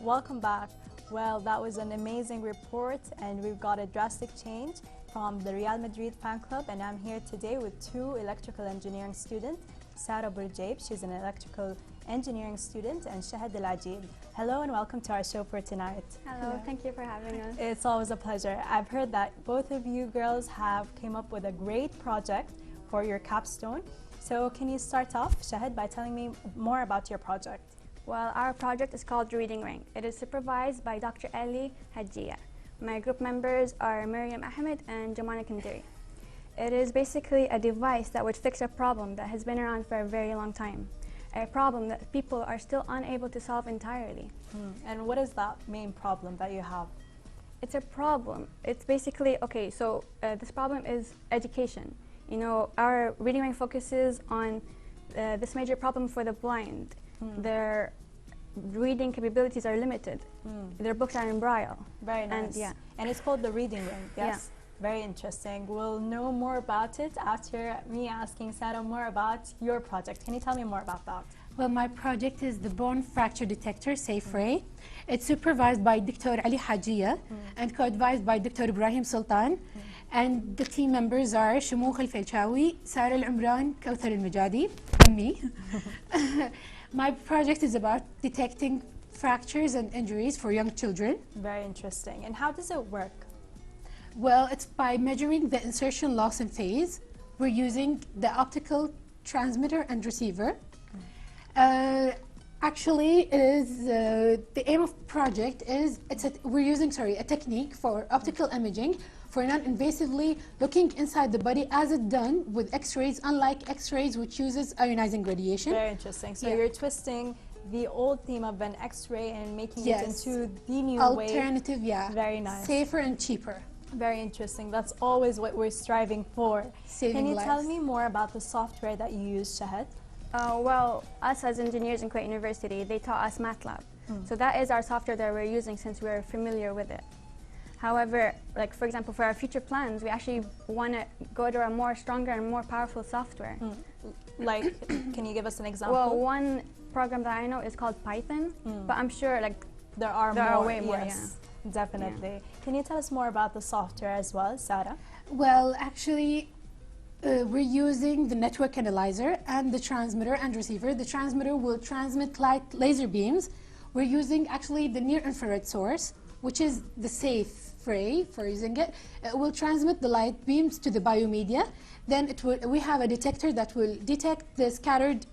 welcome back. Well, that was an amazing report, and we've got a drastic change from the Real Madrid fan club, and I'm here today with two electrical engineering students, Sara Borjaib, she's an electrical engineering student, and Shahad AlAjeel. Hello and welcome to our show for tonight. Hello, thank you for having us. It's always a pleasure. I've heard that both of you girls have came up with a great project for your capstone. So can you start off, Shahad, by telling me more about your project? Well, our project is called Reading Ring. It is supervised by Dr. AlAjeel. My group members are Miriam Ahmed and Jamana Kandiri. It is basically a device that would fix a problem that has been around for a very long time. A problem that people are still unable to solve entirely. And what is that main problem that you have? It's a problem. It's basically, okay, so this problem is education. You know, our Reading Ring focuses on this major problem for the blind. Their reading capabilities are limited. Their books are in Braille. Very nice. And it's called the Reading Ring, yes? Yeah. Very interesting. We'll know more about it after me asking Sara more about your project. Can you tell me more about that? Well, my project is the bone fracture detector, SafeRay. It's supervised by Dr. AlAjeel and co-advised by Dr. Ibrahim Sultan. And the team members are Shumukh Al-Felchawi, Sara Al-Umran, Kawthar Al-Majadi, and me. My project is about detecting fractures and injuries for young children. Very interesting. And how does it work? Well, it's by measuring the insertion loss in phase. We're using the optical transmitter and receiver. Actually, it is the aim of project is we're using a technique for optical imaging for non-invasively looking inside the body as it's done with X-rays, unlike X-rays which uses ionizing radiation. Very interesting. So you're twisting the old theme of an X-ray and making it into the new alternative way. Very nice. Safer and cheaper. Very interesting. That's always what we're striving for. Saving Can you lives. tell me more about the software that you use, Shahad? Well, us as engineers in Kuwait University, they taught us MATLAB. So that is our software that we're using since we're familiar with it. However, like for example, for our future plans, we actually want to go to a more stronger and more powerful software. Like, can you give us an example? Well, one program that I know is called Python, but I'm sure like there are way more. Yes, definitely. Can you tell us more about the software as well, Sara? Well, actually, we're using the network analyzer and the transmitter and receiver. The transmitter will transmit light laser beams. We're using actually the near infrared source, which is the SafeRay for using it. It will transmit the light beams to the biomedia. Then we have a detector that will detect the scattered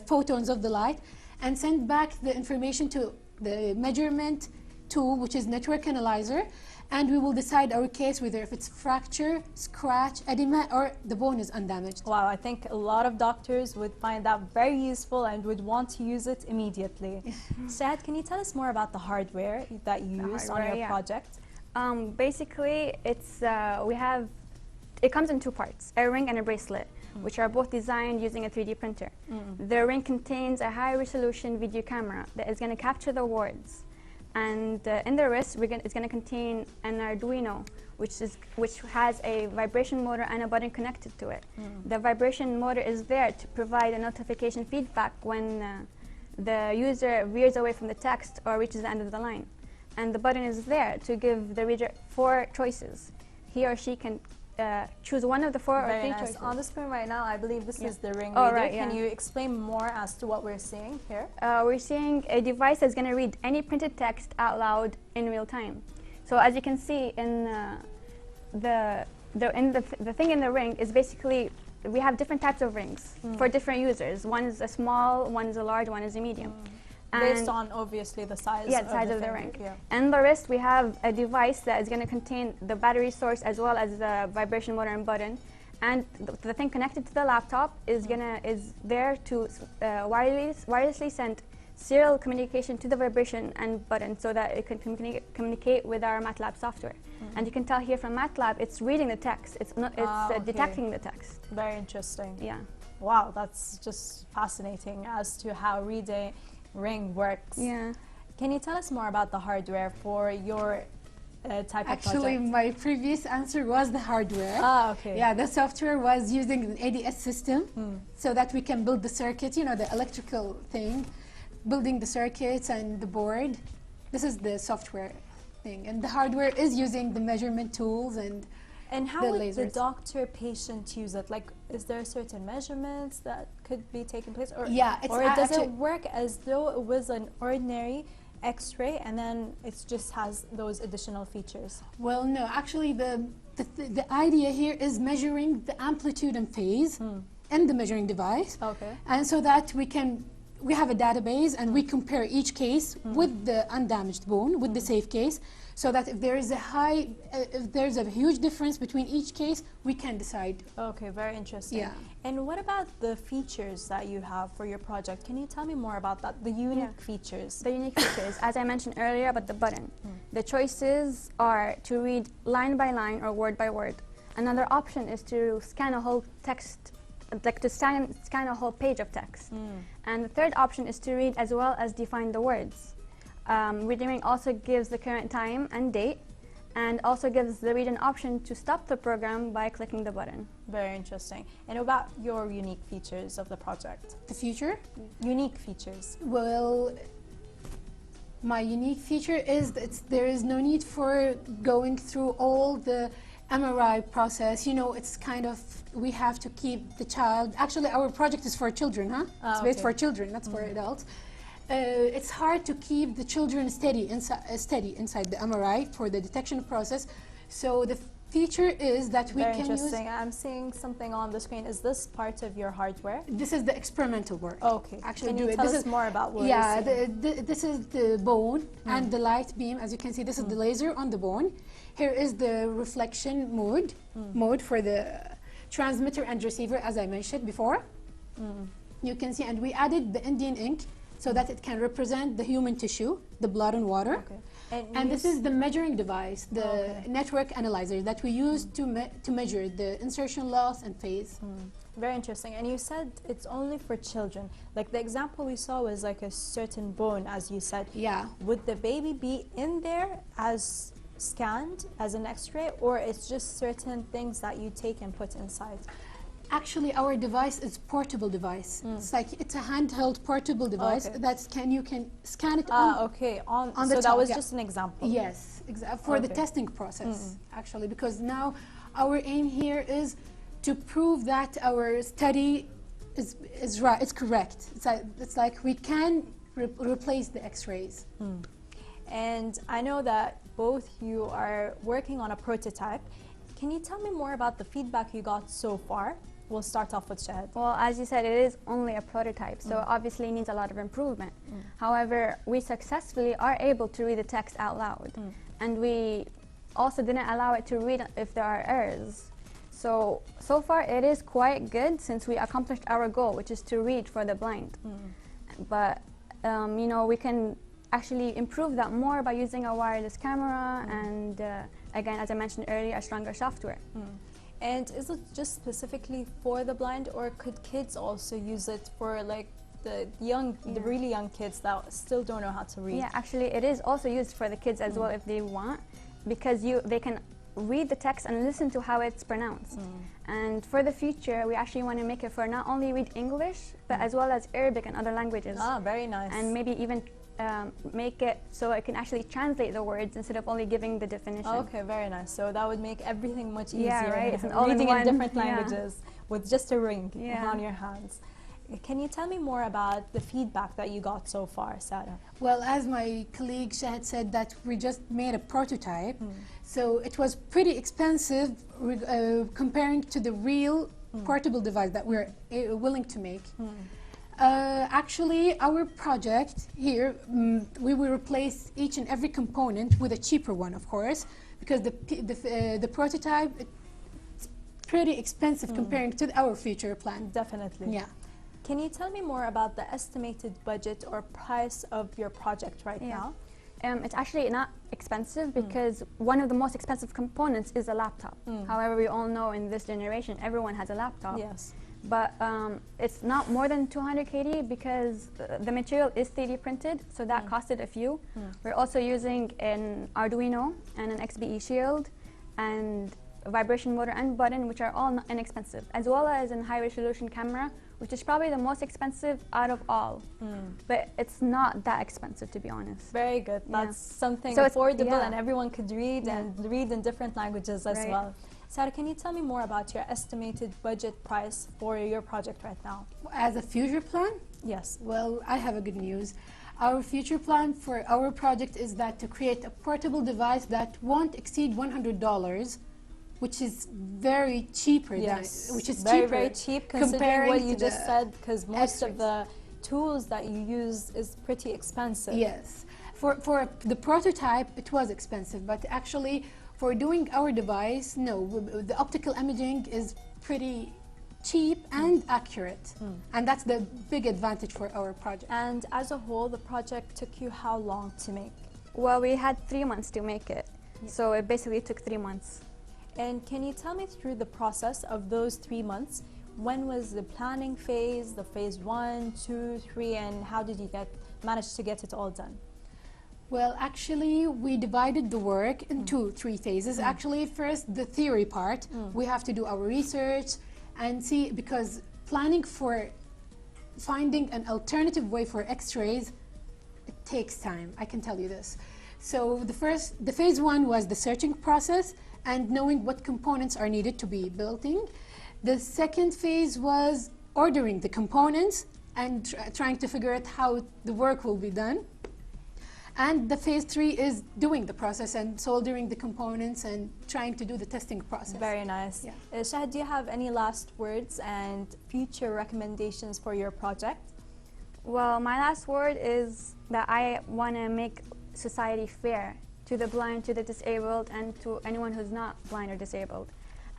photons of the light and send back the information to the measurement tool, which is network analyzer, and we will decide our case whether if it's fracture, scratch, edema, or the bone is undamaged. Wow, I think a lot of doctors would find that very useful and would want to use it immediately. Shahad, can you tell us more about the hardware that you use on your project? Basically, it comes in two parts, a ring and a bracelet, which are both designed using a 3D printer. The ring contains a high-resolution video camera that is going to capture the words. And in the wrist, it's going to contain an Arduino, which has a vibration motor and a button connected to it. The vibration motor is there to provide a notification feedback when the user veers away from the text or reaches the end of the line. And the button is there to give the reader 4 choices. He or she can choose one of the 4 or 3 choices. On the screen right now, I believe this is the ring reader. Can you explain more as to what we're seeing here? We're seeing a device that's going to read any printed text out loud in real time. So as you can see in the thing in the ring is basically, we have different types of rings for different users. One is a small, one is a large, one is a medium. Based on obviously the size of the ring. And the wrist, we have a device that is going to contain the battery source as well as the vibration motor and button. And the thing connected to the laptop is there to wirelessly send serial communication to the vibration and button so that it can communicate with our MATLAB software. And you can tell here from MATLAB, it's reading the text. It's detecting the text. Very interesting. Yeah. Wow, that's just fascinating as to how reading ring works. Yeah. Can you tell us more about the hardware for your type of project? Actually, my previous answer was the hardware. Okay. Yeah, the software was using an ADS system so that we can build the circuit, you know, the electrical thing, building the circuits and the board. This is the software thing, and the hardware is using the measurement tools and how the would the lasers. doctor-patient use it? Like, is there certain measurements that could be taking place? Or, Yeah, it's or does actually, it work as though it was an ordinary X-ray and then it just has those additional features? well, no, actually the idea here is measuring the amplitude and phase in the measuring device. Okay. And so that we have a database and we compare each case with the undamaged bone, with the safe case, so that if there is if there's a huge difference between each case, we can decide. Okay, very interesting. Yeah. And what about the features that you have for your project? Can you tell me more about that, the unique features? The unique features, as I mentioned earlier about the button. The choices are to read line by line or word by word. Another option is to scan a whole text, like to scan a whole page of text. And the third option is to read as well as define the words. Reading also gives the current time and date, and also gives the reader an option to stop the program by clicking the button. Very interesting. And about your unique features of the project? The future? Unique features. Well, my unique feature is that there is no need for going through all the MRI process. You know, it's kind of, we have to keep the child. Actually, our project is for children, huh? It's based for children, not for adults. It's hard to keep the children steady inside the MRI for the detection process. So the feature is that we Very can interesting. use. I'm seeing something on the screen. Is this part of your hardware? This is the experimental work. Okay. Actually, Can do you it. tell This us is more about what Yeah, you're seeing? this is the bone and the light beam. As you can see, this is the laser on the bone. Here is the reflection mode for the transmitter and receiver, as I mentioned before. You can see, and we added the Indian ink so that it can represent the human tissue, the blood and water. Okay. And this is the measuring device, the network analyzer that we use to measure the insertion loss and phase. Very interesting. And you said it's only for children. Like the example we saw was like a certain bone, as you said. Yeah. Would the baby be in there as scanned as an X-ray, or it's just certain things that you take and put inside? Actually, our device is portable device. It's a handheld portable device that you can scan it on. Okay. On the so top, that was yeah. just an example. Yes, for the testing process, actually, because now our aim here is to prove that our study is right, it's correct. It's like we can replace the X-rays. And I know that both you are working on a prototype. Can you tell me more about the feedback you got so far? We'll start off with Shahad. Well, as you said, it is only a prototype, so obviously it needs a lot of improvement. However, we successfully are able to read the text out loud, and we also didn't allow it to read if there are errors. So far it is quite good since we accomplished our goal, which is to read for the blind. But, you know, we can actually improve that more by using a wireless camera and, again, as I mentioned earlier, a stronger software. And is it just specifically for the blind, or could kids also use it for like the really young kids that still don't know how to read? Yeah, actually it is also used for the kids as well if they want, because they can read the text and listen to how it's pronounced. And for the future, we actually want to make it for not only read English, but as well as Arabic and other languages. Ah, very nice. And maybe even make it so it can actually translate the words instead of only giving the definition. Okay, very nice. So that would make everything much easier. Yeah, right. It's an reading in all-in-one, different yeah. languages with just a ring Yeah. on your hands. Can you tell me more about the feedback that you got so far, Sara? Well, as my colleague Shahad said, that we just made a prototype, so it was pretty expensive comparing to the real portable device that we're willing to make. Actually, our project here, we will replace each and every component with a cheaper one, of course, because the prototype is pretty expensive comparing to our future plan. Definitely. Yeah. Can you tell me more about the estimated budget or price of your project right now? It's actually not expensive because one of the most expensive components is a laptop. However, we all know in this generation, everyone has a laptop. Yes. But it's not more than 200 KD because the material is 3D printed, so that costed a few. We're also using an Arduino and an XBE shield, and a vibration motor and button, which are all inexpensive, as well as a high resolution camera, which is probably the most expensive out of all. But it's not that expensive, to be honest. Very good. Yeah. That's something So affordable and everyone could read Yeah. and read in different languages as Right. well. Sarah, can you tell me more about your estimated budget price for your project right now? As a future plan, Yes. well, I have a good news. Our future plan for our project is that to create a portable device that won't exceed $100, which is very cheaper. Yes. Which is very, cheaper very cheap considering comparing what to you just the said, because most of extras. the tools that you use is pretty expensive. Yes. For the prototype, it was expensive, but actually for doing our device, no, the optical imaging is pretty cheap and accurate. And that's the big advantage for our project. And as a whole, the project took you how long to make? Well, we had 3 months to make it. So it basically took 3 months. And can you tell me through the process of those 3 months? When was the planning phase, the phase 1, 2, 3, and how did you manage to get it all done? Well, actually, we divided the work into 3 phases. Actually, first, the theory part. We have to do our research and see, because planning for finding an alternative way for X-rays, it takes time, I can tell you this. So the phase 1 was the searching process and knowing what components are needed to be building. The second phase was ordering the components and trying to figure out how the work will be done. And the phase 3 is doing the process and soldering the components and trying to do the testing process. Very nice. Yeah. Shahad, do you have any last words and future recommendations for your project? Well, my last word is that I want to make society fair to the blind, to the disabled, and to anyone who's not blind or disabled.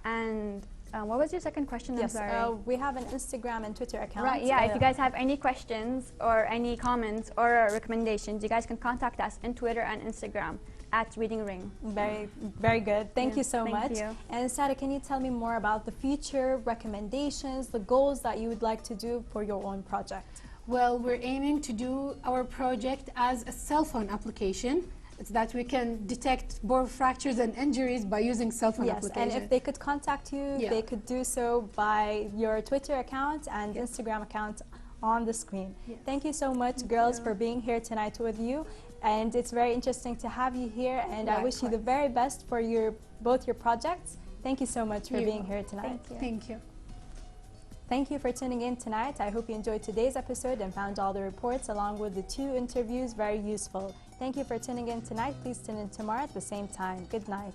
And what was your second question? Yes, I'm sorry. we have an Instagram and Twitter account. Right, yeah, if you guys have any questions or any comments or recommendations, you guys can contact us on Twitter and Instagram at Reading Ring. Very, very good. Thank Yeah, you so thank much. you. And Sara, can you tell me more about the future recommendations, the goals that you would like to do for your own project? Well, we're aiming to do our project as a cell phone application. It's that we can detect bone fractures and injuries by using cell phone Yes, application. and if they could contact you, Yeah. they could do so by your Twitter account and Instagram account on the screen. Yes. Thank you so much, girls, for being here tonight with you. And it's very interesting to have you here, and I wish you the very best for both your projects. Thank you so much for You're being here tonight. Thank you. Thank you. Thank you for tuning in tonight. I hope you enjoyed today's episode and found all the reports along with the 2 interviews very useful. Thank you for tuning in tonight. Please tune in tomorrow at the same time. Good night.